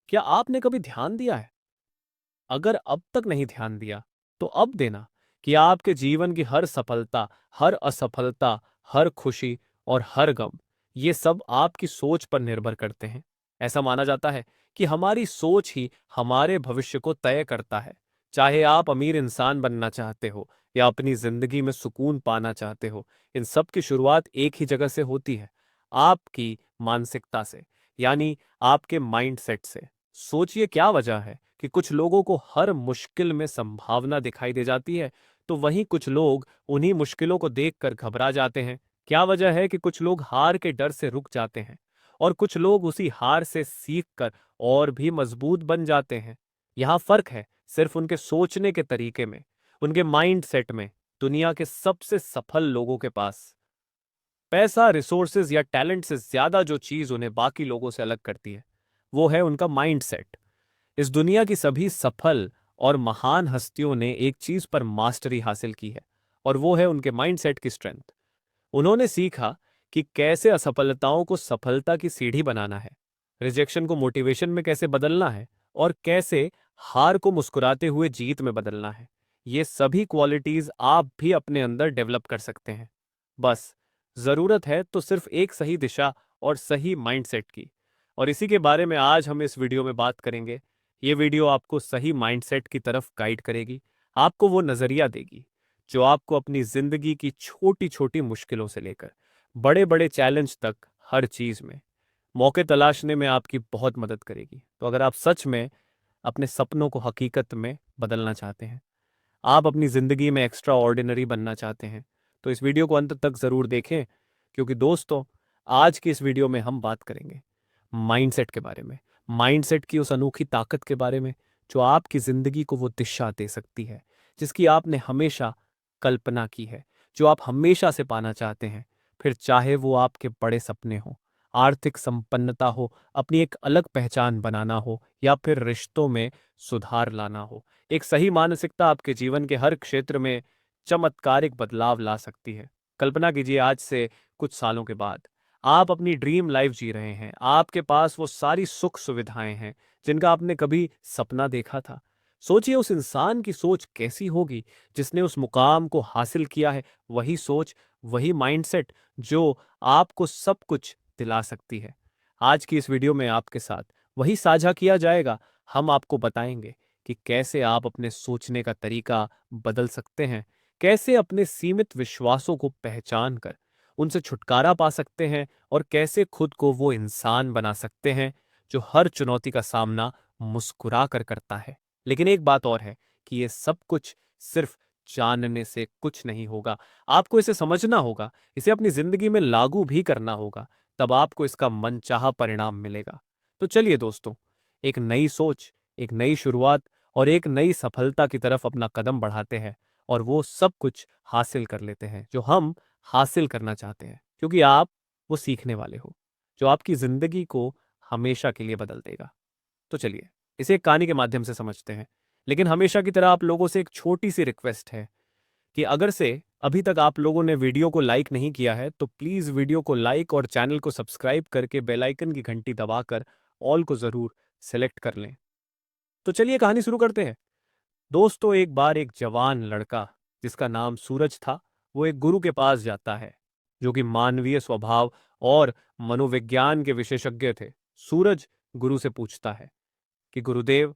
क्या आपने कभी ध्यान दिया है? अगर अब तक नहीं ध्यान दिया, तो अब देना कि आपके जीवन की हर सफलता, हर असफलता, हर खुशी और हर गम, ये सब आपकी सोच पर निर्भर करते हैं। ऐसा माना जाता है कि हमारी सोच ही हमारे भविष्य को तय करता है। चाहे आप अमीर इंसान बनना चाहते हो या अपनी जिंदगी में सुकून पाना चाहते हो, इन सब की शुरुआत एक ही जगह से होती है, आपकी मानसिकता से, यानी आपके माइंडसेट से। सोचिए क्या वजह है कि कुछ लोगों को हर मुश्किल में संभावना दिखाई दे जाती है, तो वहीं कुछ लोग उन्हीं मुश्किलों को देखकर घबरा जाते हैं। क्या वजह है कि कुछ लोग हार के डर से रुक जाते हैं और कुछ लोग उसी हार से सीख कर और भी मजबूत बन जाते हैं? यहाँ फर्क है सिर्फ उनके सोचने के तरीके में, उनके माइंड सेट में। दुनिया के सबसे सफल लोगों के पास पैसा, रिसोर्सेज या टैलेंट से ज्यादा जो चीज उन्हें बाकी लोगों से अलग करती है, वो है उनका माइंड सेट। इस दुनिया की सभी सफल और महान हस्तियों ने एक चीज पर मास्टरी हासिल की है, और वो है उनके माइंडसेट की स्ट्रेंथ। उन्होंने सीखा कि कैसे असफलताओं को सफलता की सीढ़ी बनाना है, रिजेक्शन को मोटिवेशन में कैसे बदलना है, और कैसे हार को मुस्कुराते हुए जीत में बदलना है। ये सभी क्वालिटीज आप भी अपने अंदर डेवलप कर सकते हैं। बस जरूरत है तो सिर्फ एक सही दिशा और सही माइंडसेट की। और इसी के बारे में आज हम इस वीडियो में बात करेंगे। ये वीडियो आपको सही माइंडसेट की तरफ गाइड करेगी, आपको वो नजरिया देगी जो आपको अपनी जिंदगी की छोटी छोटी मुश्किलों से लेकर बड़े बड़े चैलेंज तक हर चीज में मौके तलाशने में आपकी बहुत मदद करेगी। तो अगर आप सच में अपने सपनों को हकीकत में बदलना चाहते हैं, आप अपनी जिंदगी में एक्स्ट्रा ऑर्डिनरी बनना चाहते हैं, तो इस वीडियो को अंत तक जरूर देखें। क्योंकि दोस्तों, आज की इस वीडियो में हम बात करेंगे माइंडसेट के बारे में, माइंडसेट की उस अनोखी ताकत के बारे में जो आपकी जिंदगी को वो दिशा दे सकती है जिसकी आपने हमेशा कल्पना की है, जो आप हमेशा से पाना चाहते हैं। फिर चाहे वो आपके बड़े सपने हो, आर्थिक संपन्नता हो, अपनी एक अलग पहचान बनाना हो, या फिर रिश्तों में सुधार लाना हो, एक सही मानसिकता आपके जीवन के हर क्षेत्र में चमत्कारिक बदलाव ला सकती है। कल्पना कीजिए, आज से कुछ सालों के बाद आप अपनी ड्रीम लाइफ जी रहे हैं, आपके पास वो सारी सुख सुविधाएं हैं जिनका आपने कभी सपना देखा था। सोचिए उस इंसान की सोच कैसी होगी जिसने उस मुकाम को हासिल किया है। वही सोच, वही माइंडसेट जो आपको सब कुछ दिला सकती है। आज की इस वीडियो में आपके साथ वही साझा किया जाएगा। हम आपको बताएंगे कि कैसे आप अपने सोचने का तरीका बदल सकते हैं, कैसे अपने सीमित विश्वासों को पहचान कर उनसे छुटकारा पा सकते हैं, और कैसे खुद को वो इंसान बना सकते हैं जो हर चुनौती का सामना मुस्कुरा कर करता है। लेकिन एक बात और है कि ये सब कुछ सिर्फ जानने से कुछ नहीं होगा। आपको इसे समझना होगा, इसे अपनी जिंदगी में लागू भी करना होगा, तब आपको इसका मनचाहा परिणाम मिलेगा। तो चलिए दोस्तों, एक नई सोच, एक नई शुरुआत और एक नई सफलता की तरफ अपना कदम बढ़ाते हैं, और वो सब कुछ हासिल कर लेते हैं जो हम हासिल करना चाहते हैं, क्योंकि आप वो सीखने वाले हो जो आपकी जिंदगी को हमेशा के लिए बदल देगा। तो चलिए इसे एक कहानी के माध्यम से समझते हैं। लेकिन हमेशा की तरह आप लोगों से एक छोटी सी रिक्वेस्ट है कि अगर से अभी तक आप लोगों ने वीडियो को लाइक नहीं किया है, तो प्लीज वीडियो को लाइक और चैनल को सब्सक्राइब करके बेल आइकन की घंटी दबाकर ऑल को जरूर सेलेक्ट कर लें। तो चलिए कहानी शुरू करते हैं। दोस्तों, एक बार एक जवान लड़का जिसका नाम सूरज था, वो एक गुरु के पास जाता है जो कि मानवीय स्वभाव और मनोविज्ञान के विशेषज्ञ थे। सूरज गुरु से पूछता है कि गुरुदेव,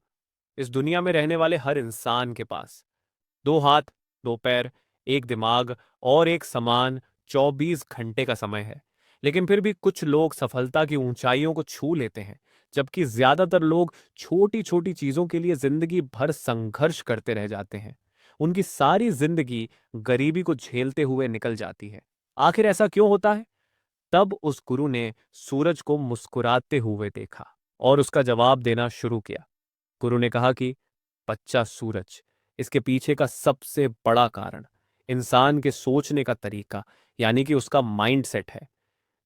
इस दुनिया में रहने वाले हर इंसान के पास दो हाथ, दो पैर, एक दिमाग और एक समान 24 घंटे का समय है। लेकिन फिर भी कुछ लोग सफलता की ऊंचाइयों को छू लेते हैं, जबकि ज्यादातर लोग छोटी छोटी चीजों के लिए जिंदगी भर संघर्ष करते रह जाते हैं। उनकी सारी जिंदगी गरीबी को झेलते हुए निकल जाती है। आखिर ऐसा क्यों होता है? तब उस गुरु ने सूरज को मुस्कुराते हुए देखा और उसका जवाब देना शुरू किया। गुरु ने कहा कि बच्चा सूरज, इसके पीछे का सबसे बड़ा कारण इंसान के सोचने का तरीका, यानी कि उसका माइंडसेट है।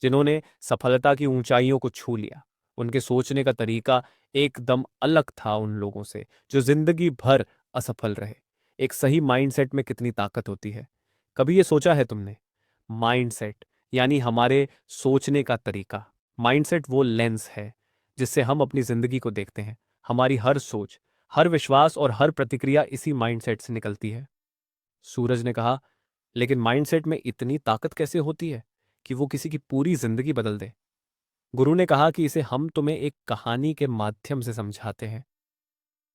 जिन्होंने सफलता की ऊंचाइयों को छू लिया, उनके सोचने का तरीका एकदम अलग था उन लोगों से जो जिंदगी भर असफल रहे। एक सही माइंडसेट में कितनी ताकत होती है, कभी ये सोचा है तुमने? माइंडसेट यानी हमारे सोचने का तरीका। माइंडसेट वो लेंस है जिससे हम अपनी जिंदगी को देखते हैं। हमारी हर सोच, हर विश्वास और हर प्रतिक्रिया इसी माइंडसेट से निकलती है। सूरज ने कहा, लेकिन माइंडसेट में इतनी ताकत कैसे होती है कि वो किसी की पूरी जिंदगी बदल दे? गुरु ने कहा कि इसे हम तुम्हें एक कहानी के माध्यम से समझाते हैं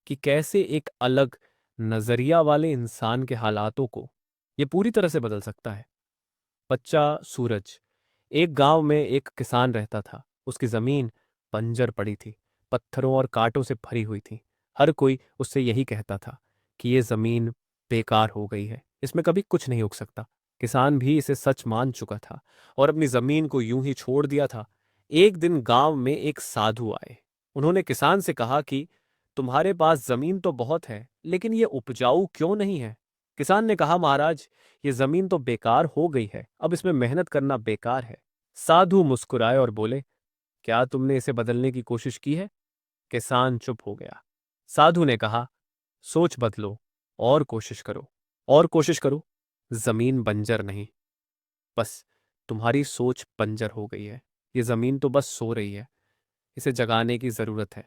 कि कैसे एक अलग नजरिया वाले इंसान के हालातों को ये पूरी तरह से बदल सकता है। बच्चा सूरज। एक गांव में एक किसान रहता था। उसकी जमीन बंजर पड़ी थी, पत्थरों और कांटों से भरी हुई थी। हर कोई उससे यही कहता था कि ये जमीन बेकार हो गई है, इसमें कभी कुछ नहीं उग सकता। किसान भी इसे सच मान चुका था और अपनी जमीन को यूं ही छोड़ दिया था। एक दिन गांव में एक साधु आए। उन्होंने किसान से कहा कि तुम्हारे पास जमीन तो बहुत है, लेकिन ये उपजाऊ क्यों नहीं है? किसान ने कहा, महाराज, ये जमीन तो बेकार हो गई है, अब इसमें मेहनत करना बेकार है। साधु मुस्कुराए और बोले, क्या तुमने इसे बदलने की कोशिश की है? किसान चुप हो गया। साधु ने कहा, सोच बदलो और कोशिश करो, और कोशिश करो। जमीन बंजर नहीं, बस तुम्हारी सोच बंजर हो गई है। ये जमीन तो बस सो रही है, इसे जगाने की जरूरत है।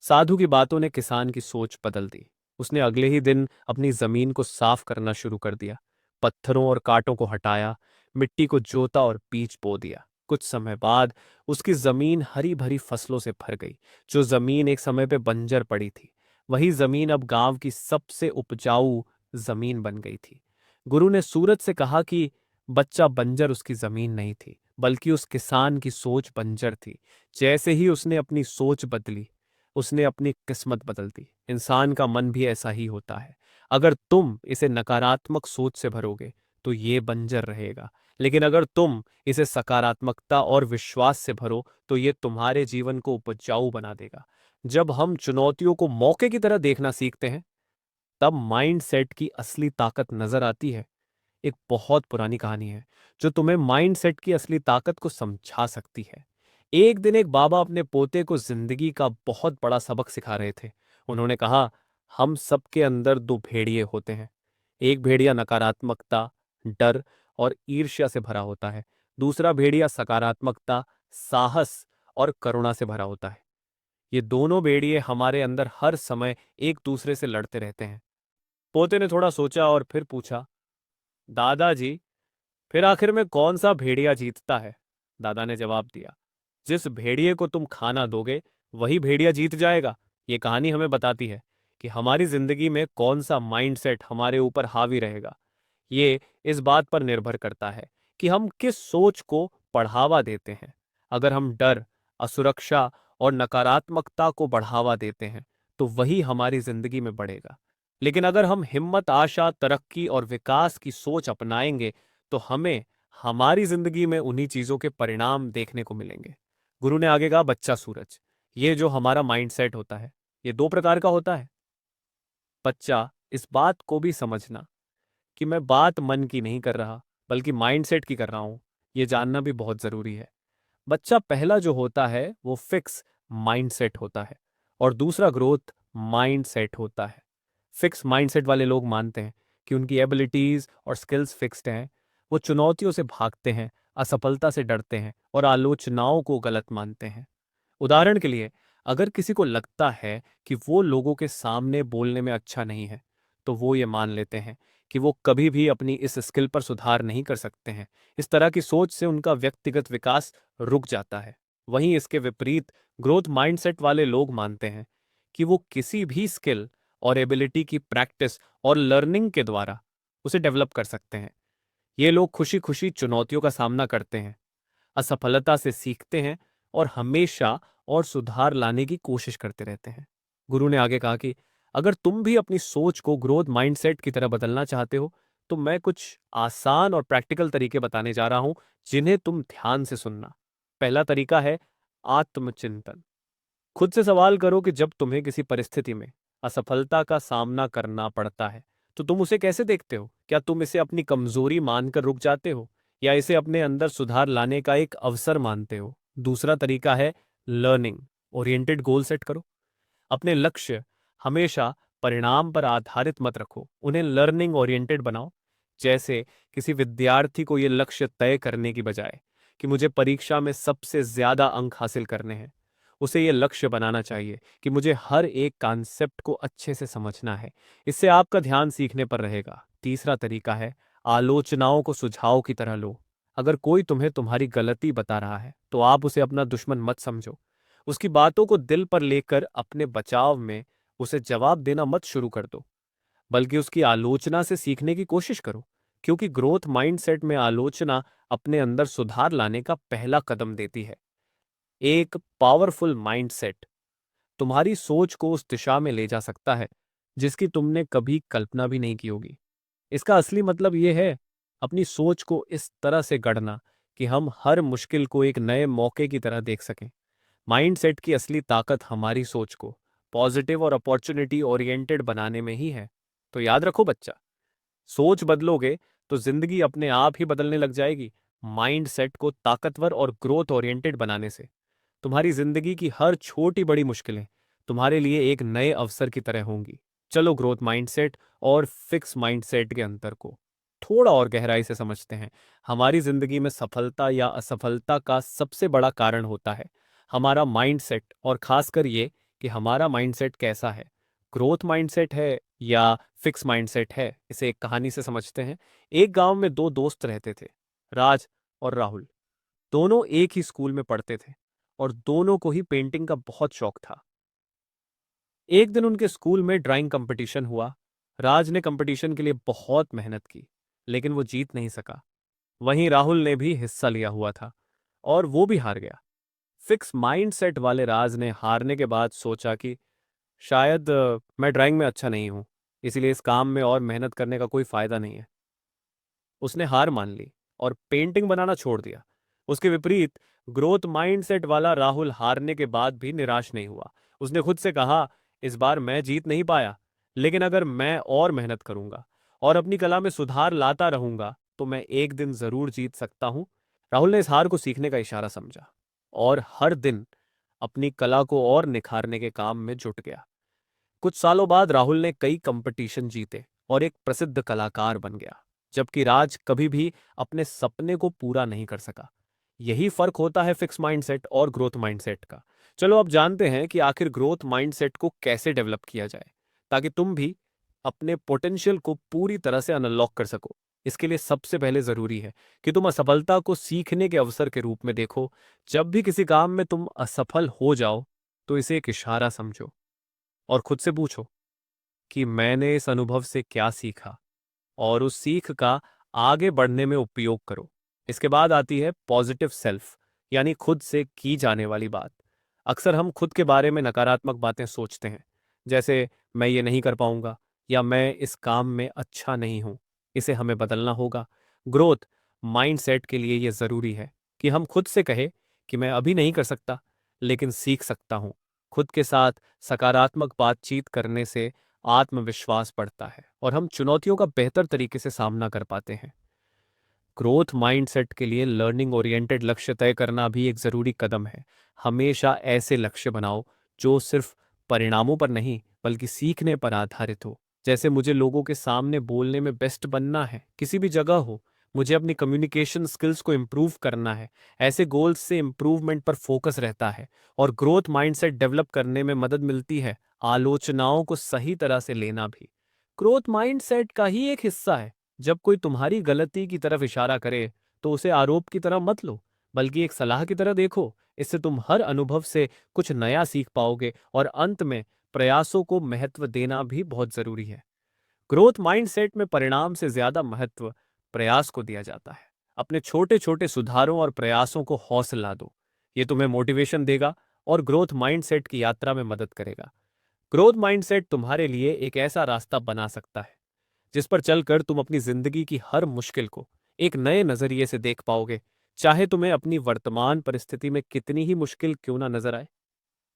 साधु की बातों ने किसान की सोच बदल दी। उसने अगले ही दिन अपनी जमीन को साफ करना शुरू कर दिया। पत्थरों और कांटों को हटाया, मिट्टी को जोता और बीज बो दिया। कुछ समय बाद उसकी जमीन हरी भरी फसलों से भर गई। जो जमीन एक समय पे बंजर पड़ी थी, वही जमीन अब गांव की सबसे उपजाऊ जमीन बन गई थी। गुरु ने सूरज से कहा कि बच्चा, बंजर उसकी जमीन नहीं थी, बल्कि उस किसान की सोच बंजर थी। जैसे ही उसने अपनी सोच बदली, उसने अपनी किस्मत बदल दी। इंसान का मन भी ऐसा ही होता है। अगर तुम इसे नकारात्मक सोच से भरोगे तो ये बंजर रहेगा, लेकिन अगर तुम इसे सकारात्मकता और विश्वास से भरो तो ये तुम्हारे जीवन को उपजाऊ बना देगा। जब हम चुनौतियों को मौके की तरह देखना सीखते हैं, तब माइंड सेट की असली ताकत नजर आती है। एक बहुत पुरानी कहानी है जो तुम्हें माइंडसेट की असली ताकत को समझा सकती है। एक दिन एक बाबा अपने पोते को जिंदगी का बहुत बड़ा सबक सिखा रहे थे। उन्होंने कहा, हम सबके अंदर दो भेड़िए होते हैं। एक भेड़िया नकारात्मकता, डर और ईर्ष्या से भरा होता है। दूसरा भेड़िया सकारात्मकता, साहस और करुणा से भरा होता है। ये दोनों भेड़िए हमारे अंदर हर समय एक दूसरे से लड़ते रहते हैं। पोते ने थोड़ा सोचा और फिर पूछा, दादाजी, फिर आखिर में कौन सा भेड़िया जीतता है? दादा ने जवाब दिया, जिस भेड़िए को तुम खाना दोगे वही भेड़िया जीत जाएगा। ये कहानी हमें बताती है कि हमारी जिंदगी में कौन सा माइंडसेट हमारे ऊपर हावी रहेगा। ये इस बात पर निर्भर करता है कि हम किस सोच को बढ़ावा देते हैं। अगर हम डर, असुरक्षा और नकारात्मकता को बढ़ावा देते हैं तो वही हमारी जिंदगी में बढ़ेगा। लेकिन अगर हम हिम्मत, आशा, तरक्की और विकास की सोच अपनाएंगे तो हमें हमारी जिंदगी में उन्हीं चीजों के परिणाम देखने को मिलेंगे। गुरु ने आगे कहा, बच्चा सूरज, ये जो हमारा माइंडसेट होता है, ये दो प्रकार का होता है। बच्चा, इस बात को भी समझना कि मैं बात मन की नहीं कर रहा, बल्कि माइंडसेट की कर रहा हूं, ये जानना भी बहुत जरूरी है। बच्चा, पहला जो होता है वो फिक्स माइंडसेट होता है और दूसरा ग्रोथ माइंडसेट होता है। फिक्स माइंडसेट वाले लोग मानते हैं कि उनकी एबिलिटीज और स्किल्स फिक्स्ड हैं। वो चुनौतियों से भागते हैं, असफलता से डरते हैं और आलोचनाओं को गलत मानते हैं। उदाहरण के लिए, अगर किसी को लगता है कि वो लोगों के सामने बोलने में अच्छा नहीं है, तो वो ये मान लेते हैं कि वो कभी भी अपनी इस स्किल पर सुधार नहीं कर सकते हैं। इस तरह की सोच से उनका व्यक्तिगत विकास रुक जाता है। वहीं इसके विपरीत ग्रोथ माइंडसेट वाले लोग मानते हैं कि वो किसी भी स्किल और एबिलिटी की प्रैक्टिस और लर्निंग के द्वारा उसे डेवलप कर सकते हैं। ये लोग खुशी खुशी चुनौतियों का सामना करते हैं, असफलता से सीखते हैं और हमेशा और सुधार लाने की कोशिश करते रहते हैं। गुरु ने आगे कहा कि अगर तुम भी अपनी सोच को ग्रोथ माइंडसेट की तरह बदलना चाहते हो तो मैं कुछ आसान और प्रैक्टिकल तरीके बताने जा रहा हूं, जिन्हें तुम ध्यान से सुनना। पहला तरीका है आत्मचिंतन। खुद से सवाल करो कि जब तुम्हें किसी परिस्थिति में असफलता का सामना करना पड़ता है तो तुम उसे कैसे देखते हो? क्या तुम इसे अपनी कमजोरी मानकर रुक जाते हो या इसे अपने अंदर सुधार लाने का एक अवसर मानते हो? दूसरा तरीका है लर्निंग ओरिएंटेड गोल सेट करो। अपने लक्ष्य हमेशा परिणाम पर आधारित मत रखो, उन्हें लर्निंग ओरिएंटेड बनाओ। जैसे किसी विद्यार्थी को यह लक्ष्य तय करने की बजाय कि मुझे परीक्षा में सबसे ज्यादा अंक हासिल करने हैं, उसे ये लक्ष्य बनाना चाहिए कि मुझे हर एक कॉन्सेप्ट को अच्छे से समझना है। इससे आपका ध्यान सीखने पर रहेगा। तीसरा तरीका है, आलोचनाओं को सुझाव की तरह लो। अगर कोई तुम्हें तुम्हारी गलती बता रहा है तो आप उसे अपना दुश्मन मत समझो। उसकी बातों को दिल पर लेकर अपने बचाव में उसे जवाब देना मत शुरू कर दो, बल्कि उसकी आलोचना से सीखने की कोशिश करो। क्योंकि ग्रोथ माइंडसेट में आलोचना अपने अंदर सुधार लाने का पहला कदम देती है। एक पावरफुल माइंडसेट तुम्हारी सोच को उस दिशा में ले जा सकता है जिसकी तुमने कभी कल्पना भी नहीं की होगी। इसका असली मतलब यह है अपनी सोच को इस तरह से गढ़ना कि हम हर मुश्किल को एक नए मौके की तरह देख सकें। माइंडसेट की असली ताकत हमारी सोच को पॉजिटिव और अपॉर्चुनिटी ओरिएंटेड बनाने में ही है। तो याद रखो बच्चा, सोच बदलोगे तो जिंदगी अपने आप ही बदलने लग जाएगी। माइंडसेट को ताकतवर और ग्रोथ ओरिएंटेड बनाने से तुम्हारी जिंदगी की हर छोटी बड़ी मुश्किलें तुम्हारे लिए एक नए अवसर की तरह होंगी। चलो ग्रोथ माइंडसेट और फिक्स माइंडसेट के अंतर को थोड़ा और गहराई से समझते हैं। हमारी जिंदगी में सफलता या असफलता का सबसे बड़ा कारण होता है हमारा माइंडसेट, और खासकर ये कि हमारा माइंडसेट कैसा है। ग्रोथ माइंडसेट है या फिक्स माइंडसेट है, इसे एक कहानी से समझते हैं। एक गांव में दो दोस्त रहते थे, राज और राहुल। दोनों एक ही स्कूल में पढ़ते थे और दोनों को ही पेंटिंग का बहुत शौक था। एक दिन उनके स्कूल में ड्राइंग कंपटीशन हुआ। राज ने कंपटीशन के लिए बहुत मेहनत की, लेकिन वो जीत नहीं सका। वहीं राहुल ने भी हिस्सा लिया हुआ था और वो भी हार गया। फिक्स माइंडसेट वाले राज ने हारने के बाद सोचा कि शायद मैं ड्राइंग में अच्छा नहीं हूं, इसीलिए इस काम में और मेहनत करने का कोई फायदा नहीं है। उसने हार मान ली और पेंटिंग बनाना छोड़ दिया। उसके विपरीत ग्रोथ माइंडसेट वाला राहुल हारने के बाद भी निराश नहीं हुआ। उसने खुद से कहा, इस बार मैं जीत नहीं पाया, लेकिन अगर मैं और मेहनत करूंगा और अपनी कला में सुधार लाता रहूंगा तो मैं एक दिन जरूर जीत सकता हूं। राहुल ने इस हार को सीखने का इशारा समझा और हर दिन अपनी कला को और निखारने के काम में जुट गया। कुछ सालों बाद राहुल ने कई कंपटीशन जीते और एक प्रसिद्ध कलाकार बन गया, जबकि राज कभी भी अपने सपने को पूरा नहीं कर सका। यही फर्क होता है फिक्स माइंडसेट और ग्रोथ माइंडसेट का। चलो अब जानते हैं कि आखिर ग्रोथ माइंडसेट को कैसे डेवलप किया जाए ताकि तुम भी अपने पोटेंशियल को पूरी तरह से अनलॉक कर सको। इसके लिए सबसे पहले जरूरी है कि तुम असफलता को सीखने के अवसर के रूप में देखो। जब भी किसी काम में तुम असफल हो जाओ तो इसे एक इशारा समझो और खुद से पूछो कि मैंने इस अनुभव से क्या सीखा, और उस सीख का आगे बढ़ने में उपयोग करो। इसके बाद आती है पॉजिटिव सेल्फ, यानी खुद से की जाने वाली बात। अक्सर हम खुद के बारे में नकारात्मक बातें सोचते हैं, जैसे मैं ये नहीं कर पाऊंगा या मैं इस काम में अच्छा नहीं हूं। इसे हमें बदलना होगा। ग्रोथ माइंडसेट के लिए यह जरूरी है कि हम खुद से कहें कि मैं अभी नहीं कर सकता, लेकिन सीख सकता हूं। खुद के साथ सकारात्मक बातचीत करने से आत्मविश्वास बढ़ता है और हम चुनौतियों का बेहतर तरीके से सामना कर पाते हैं। ग्रोथ माइंडसेट के लिए लर्निंग ओरिएंटेड लक्ष्य तय करना भी एक जरूरी कदम है। हमेशा ऐसे लक्ष्य बनाओ जो सिर्फ परिणामों पर नहीं बल्कि सीखने पर आधारित हो। जैसे मुझे लोगों के सामने बोलने में बेस्ट बनना है, किसी भी जगह हो, मुझे अपनी कम्युनिकेशन स्किल्स को इम्प्रूव करना है। ऐसे गोल्स से इम्प्रूवमेंट पर फोकस रहता है और ग्रोथ माइंडसेट डेवलप करने में मदद मिलती है आलोचनाओं को सही तरह से लेना भी ग्रोथ माइंडसेट का ही एक हिस्सा है। जब कोई तुम्हारी गलती की तरफ इशारा करे तो उसे आरोप की तरह मत लो, बल्कि एक सलाह की तरह देखो। इससे तुम हर अनुभव से कुछ नया सीख पाओगे और अंत में प्रयासों को महत्व देना भी बहुत जरूरी है। ग्रोथ माइंडसेट में परिणाम से ज्यादा महत्व प्रयास को दिया जाता है। अपने छोटे छोटे सुधारों और प्रयासों को हौसला दो। ये तुम्हें मोटिवेशन देगा और ग्रोथ माइंडसेट की यात्रा में मदद करेगा। ग्रोथ माइंडसेट तुम्हारे लिए एक ऐसा रास्ता बना सकता है जिस पर चलकर तुम अपनी जिंदगी की हर मुश्किल को एक नए नजरिए से देख पाओगे, चाहे तुम्हें अपनी वर्तमान परिस्थिति में कितनी ही मुश्किल क्यों ना नजर आए।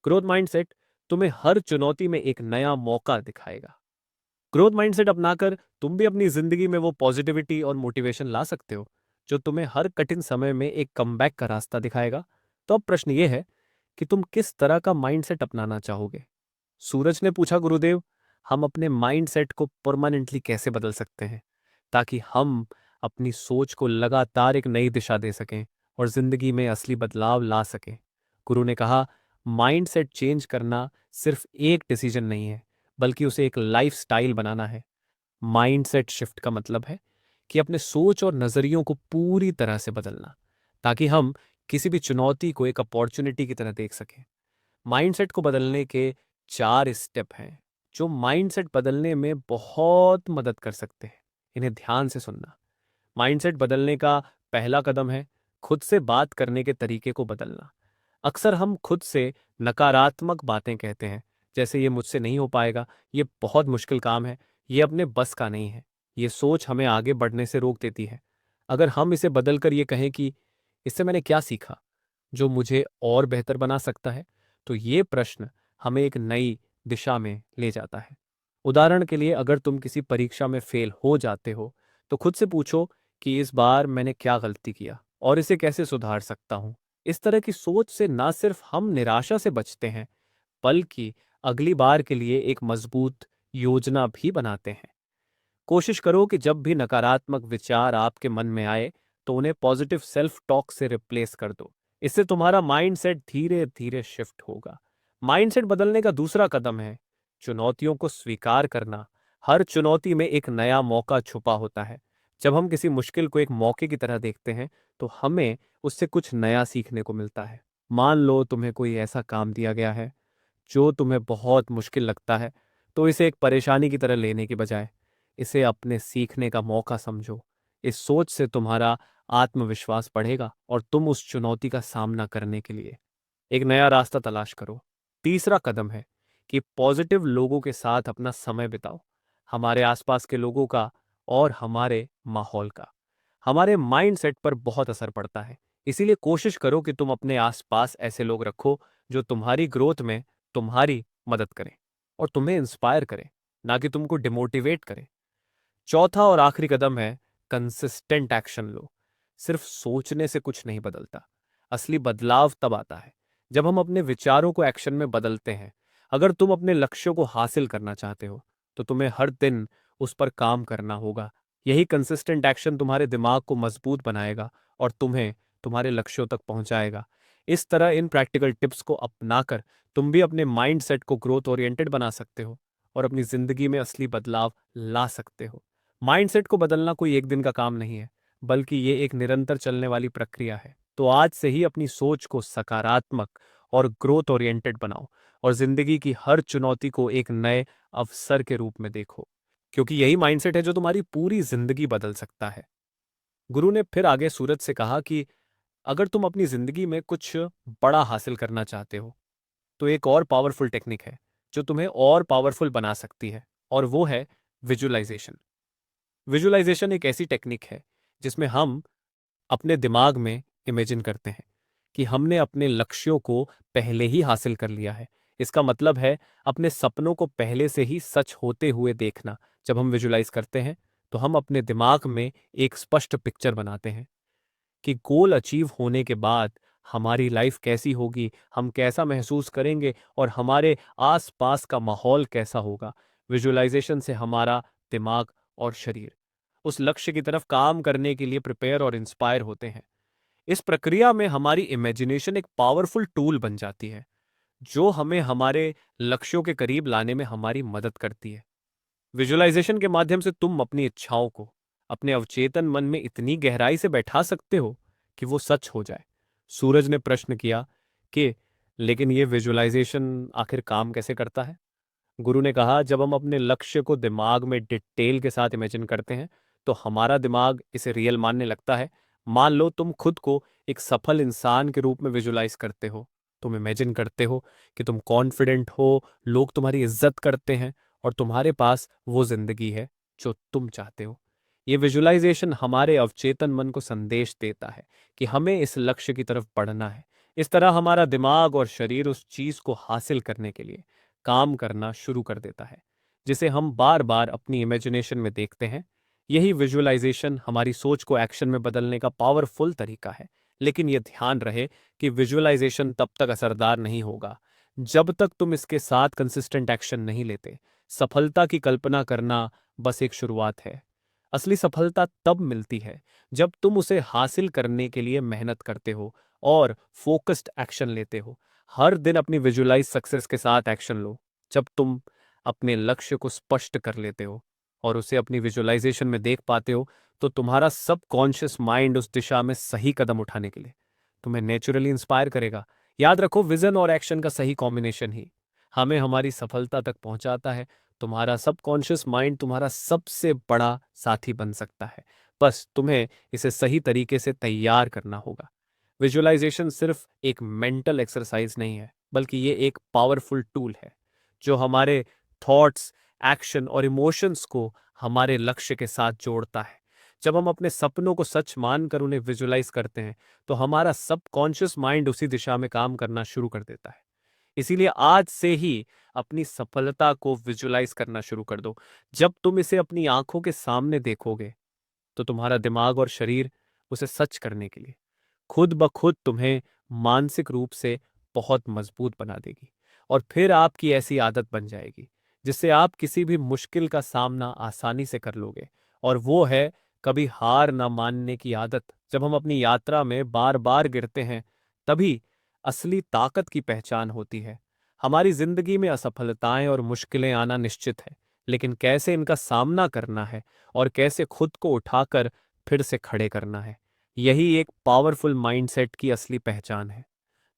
ग्रोथ माइंडसेट तुम्हें हर चुनौती में एक नया मौका दिखाएगा। ग्रोथ माइंडसेट अपनाकर तुम भी अपनी जिंदगी में वो पॉजिटिविटी और मोटिवेशन ला सकते हो जो तुम्हें हर कठिन समय में एक कमबैक का रास्ता दिखाएगा। तो अब प्रश्न ये है कि तुम किस तरह का माइंडसेट अपनाना चाहोगे। सूरज ने पूछा, गुरुदेव, हम अपने माइंडसेट को परमानेंटली कैसे बदल सकते हैं ताकि हम अपनी सोच को लगातार एक नई दिशा दे सकें और जिंदगी में असली बदलाव ला सकें। गुरु ने कहा, माइंडसेट चेंज करना सिर्फ एक डिसीजन नहीं है, बल्कि उसे एक लाइफस्टाइल बनाना है। माइंडसेट शिफ्ट का मतलब है कि अपने सोच और नजरियों को पूरी तरह से बदलना, ताकि हम किसी भी चुनौती को एक अपॉर्चुनिटी की तरह देख सकें। माइंडसेट को बदलने के 4 स्टेप हैं जो माइंडसेट बदलने में बहुत मदद कर सकते हैं। इन्हें ध्यान से सुनना। माइंडसेट बदलने का पहला कदम है खुद से बात करने के तरीके को बदलना। अक्सर हम खुद से नकारात्मक बातें कहते हैं, जैसे ये मुझसे नहीं हो पाएगा, ये बहुत मुश्किल काम है, ये अपने बस का नहीं है। ये सोच हमें आगे बढ़ने से रोक देती है। अगर हम इसे बदलकर ये कहें कि इससे मैंने क्या सीखा जो मुझे और बेहतर बना सकता है, तो ये प्रश्न हमें एक नई दिशा में ले जाता है। उदाहरण के लिए, अगर तुम किसी परीक्षा में फेल हो जाते हो, तो खुद से पूछो कि इस बार मैंने क्या गलती किया और इसे कैसे सुधार सकता हूँ। इस तरह की सोच से ना सिर्फ हम निराशा से बचते हैं, बल्कि अगली बार के लिए एक मजबूत योजना भी बनाते हैं। कोशिश करो कि जब भी नकारात्मक विचार आपके मन में आए, तो उन्हें पॉजिटिव सेल्फ टॉक से रिप्लेस कर दो। इससे तुम्हारा माइंडसेट धीरे धीरे शिफ्ट होगा। माइंडसेट बदलने का दूसरा कदम है चुनौतियों को स्वीकार करना। हर चुनौती में एक नया मौका छुपा होता है। जब हम किसी मुश्किल को एक मौके की तरह देखते हैं, तो हमें उससे कुछ नया सीखने को मिलता है। मान लो तुम्हें कोई ऐसा काम दिया गया है जो तुम्हें बहुत मुश्किल लगता है, तो इसे एक परेशानी की तरह लेने की बजाय इसे अपने सीखने का मौका समझो। इस सोच से तुम्हारा आत्मविश्वास बढ़ेगा और तुम उस चुनौती का सामना करने के लिए एक नया रास्ता तलाश करो। तीसरा कदम है कि पॉजिटिव लोगों के साथ अपना समय बिताओ। हमारे आसपास के लोगों का और हमारे माहौल का हमारे माइंडसेट पर बहुत असर पड़ता है। इसीलिए कोशिश करो कि तुम अपने आसपास ऐसे लोग रखो जो तुम्हारी ग्रोथ में तुम्हारी मदद करें और तुम्हें इंस्पायर करें, ना कि तुमको डिमोटिवेट करें। चौथा और आखिरी कदम है कंसिस्टेंट एक्शन लो। सिर्फ सोचने से कुछ नहीं बदलता। असली बदलाव तब आता है जब हम अपने विचारों को एक्शन में बदलते हैं। अगर तुम अपने लक्ष्यों को हासिल करना चाहते हो, तो तुम्हें हर दिन उस पर काम करना होगा। यही कंसिस्टेंट एक्शन तुम्हारे दिमाग को मजबूत बनाएगा और तुम्हें तुम्हारे लक्ष्यों तक पहुंचाएगा। इस तरह इन प्रैक्टिकल टिप्स को अपनाकर तुम भी अपने माइंडसेट को ग्रोथ ओरिएंटेड बना सकते हो और अपनी जिंदगी में असली बदलाव ला सकते हो। माइंडसेट को बदलना कोई एक दिन का काम नहीं है, बल्कि ये एक निरंतर चलने वाली प्रक्रिया है। तो आज से ही अपनी सोच को सकारात्मक और ग्रोथ ओरिएंटेड बनाओ और जिंदगी की हर चुनौती को एक नए अवसर के रूप में देखो, क्योंकि यही माइंडसेट है जो तुम्हारी पूरी जिंदगी बदल सकता है। गुरु ने फिर आगे सूरज से कहा कि अगर तुम अपनी जिंदगी में कुछ बड़ा हासिल करना चाहते हो, तो एक और पावरफुल टेक्निक है जो तुम्हें और पावरफुल बना सकती है, और वो है विजुअलाइजेशन। विजुअलाइजेशन एक ऐसी टेक्निक है जिसमें हम अपने दिमाग में इमेजिन करते हैं कि हमने अपने लक्ष्यों को पहले ही हासिल कर लिया है। इसका मतलब है अपने सपनों को पहले से ही सच होते हुए देखना। जब हम विजुअलाइज करते हैं, तो हम अपने दिमाग में एक स्पष्ट पिक्चर बनाते हैं कि गोल अचीव होने के बाद हमारी लाइफ कैसी होगी, हम कैसा महसूस करेंगे और हमारे आसपास का माहौल कैसा होगा। विजुअलाइजेशन से हमारा दिमाग और शरीर उस लक्ष्य की तरफ काम करने के लिए प्रिपेयर और इंस्पायर होते हैं। इस प्रक्रिया में हमारी इमेजिनेशन एक पावरफुल टूल बन जाती है जो हमें हमारे लक्ष्यों के करीब लाने में हमारी मदद करती है। विजुअलाइजेशन के माध्यम से तुम अपनी इच्छाओं को अपने अवचेतन मन में इतनी गहराई से बैठा सकते हो कि वो सच हो जाए। सूरज ने प्रश्न किया कि लेकिन ये विजुअलाइजेशन आखिर काम कैसे करता है? गुरु ने कहा, जब हम अपने लक्ष्य को दिमाग में डिटेल के साथ इमेजिन करते हैं, तो हमारा दिमाग इसे रियल मानने लगता है। मान लो तुम खुद को एक सफल इंसान के रूप में विजुलाइज करते हो। तुम इमेजिन करते हो कि तुम कॉन्फिडेंट हो, लोग तुम्हारी इज्जत करते हैं और तुम्हारे पास वो जिंदगी है जो तुम चाहते हो। ये विजुलाइजेशन हमारे अवचेतन मन को संदेश देता है कि हमें इस लक्ष्य की तरफ बढ़ना है। इस तरह हमारा दिमाग और शरीर उस चीज को हासिल करने के लिए काम करना शुरू कर देता है, जिसे हम बार बार अपनी इमेजिनेशन में देखते हैं। यही विजुअलाइजेशन हमारी सोच को एक्शन में बदलने का पावरफुल तरीका है। लेकिन यह ध्यान रहे कि विजुअलाइजेशन तब तक असरदार नहीं होगा जब तक तुम इसके साथ कंसिस्टेंट एक्शन नहीं लेते। सफलता की कल्पना करना बस एक शुरुआत है। असली सफलता तब मिलती है जब तुम उसे हासिल करने के लिए मेहनत करते हो और फोकस्ड एक्शन लेते हो। हर दिन अपनी विजुअलाइज सक्सेस के साथ एक्शन लो। जब तुम अपने लक्ष्य को स्पष्ट कर लेते हो और उसे अपनी विजुअलाइजेशन में देख पाते हो, तो तुम्हारा सबकॉन्शियस माइंड उस दिशा में सही कदम उठाने के लिए तुम्हें नेचुरली इंस्पायर करेगा। याद रखो, विजन और एक्शन का सही कॉम्बिनेशन ही हमें हमारी सफलता तक पहुंचाता है। तुम्हारा सबकॉन्शियस माइंड तुम्हारा सबसे बड़ा साथी बन सकता है। बस तुम्हें इसे सही तरीके से तैयार करना होगा। विजुअलाइजेशन सिर्फ एक मेंटल एक्सरसाइज नहीं है, बल्कि ये एक पावरफुल टूल है जो हमारे थॉट्स, एक्शन और इमोशंस को हमारे लक्ष्य के साथ जोड़ता है। जब हम अपने सपनों को सच मानकर उन्हें विजुअलाइज करते हैं, तो हमारा सबकॉन्शियस माइंड उसी दिशा में काम करना शुरू कर देता है। इसीलिए आज से ही अपनी सफलता को विजुअलाइज करना शुरू कर दो। जब तुम इसे अपनी आंखों के सामने देखोगे, तो तुम्हारा दिमाग और शरीर उसे सच करने के लिए खुद ब खुद तुम्हें मानसिक रूप से बहुत मजबूत बना देगी। और फिर आपकी ऐसी आदत बन जाएगी जिससे आप किसी भी मुश्किल का सामना आसानी से कर लोगे। और वो है कभी हार ना मानने की आदत। जब हम अपनी यात्रा में बार बार गिरते हैं, तभी असली ताकत की पहचान होती है। हमारी जिंदगी में असफलताएं और मुश्किलें आना निश्चित है, लेकिन कैसे इनका सामना करना है और कैसे खुद को उठाकर फिर से खड़े करना है, यही एक पावरफुल माइंडसेट की असली पहचान है।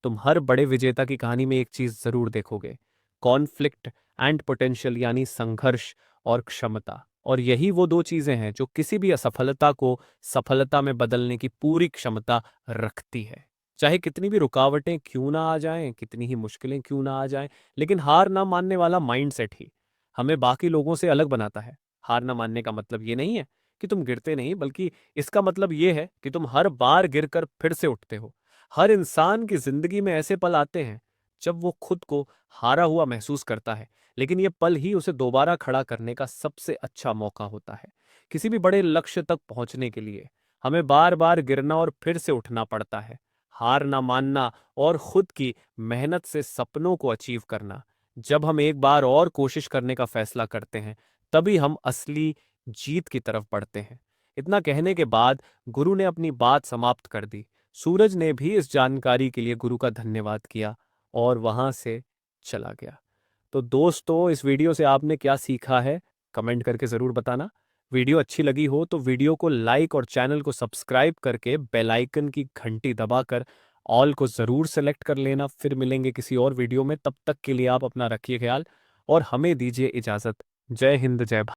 तुम हर बड़े विजेता की कहानी में एक चीज जरूर देखोगे, कॉन्फ्लिक्ट एंड पोटेंशियल, यानी संघर्ष और क्षमता। और यही वो दो चीजें हैं जो किसी भी असफलता को सफलता में बदलने की पूरी क्षमता रखती है। चाहे कितनी भी रुकावटें क्यों ना आ जाएं, कितनी ही मुश्किलें क्यों ना आ जाएं, लेकिन हार ना मानने वाला माइंडसेट ही हमें बाकी लोगों से अलग बनाता है। हार ना मानने का मतलब ये नहीं है कि तुम गिरते नहीं, बल्कि इसका मतलब ये है कि तुम हर बार गिरकर फिर से उठते हो। हर इंसान की जिंदगी में ऐसे पल आते हैं जब वो खुद को हारा हुआ महसूस करता है, लेकिन ये पल ही उसे दोबारा खड़ा करने का सबसे अच्छा मौका होता है। किसी भी बड़े लक्ष्य तक पहुंचने के लिए हमें बार बार गिरना और फिर से उठना पड़ता है। हार ना मानना और खुद की मेहनत से सपनों को अचीव करना, जब हम एक बार और कोशिश करने का फैसला करते हैं, तभी हम असली जीत की तरफ बढ़ते हैं। इतना कहने के बाद गुरु ने अपनी बात समाप्त कर दी। सूरज ने भी इस जानकारी के लिए गुरु का धन्यवाद किया और वहां से चला गया। तो दोस्तों, इस वीडियो से आपने क्या सीखा है, कमेंट करके ज़रूर बताना। वीडियो अच्छी लगी हो तो वीडियो को लाइक और चैनल को सब्सक्राइब करके बेल आइकन की घंटी दबाकर ऑल को ज़रूर सेलेक्ट कर लेना। फिर मिलेंगे किसी और वीडियो में, तब तक के लिए आप अपना रखिए ख्याल और हमें दीजिए इजाज़त। जय हिंद, जय भारत।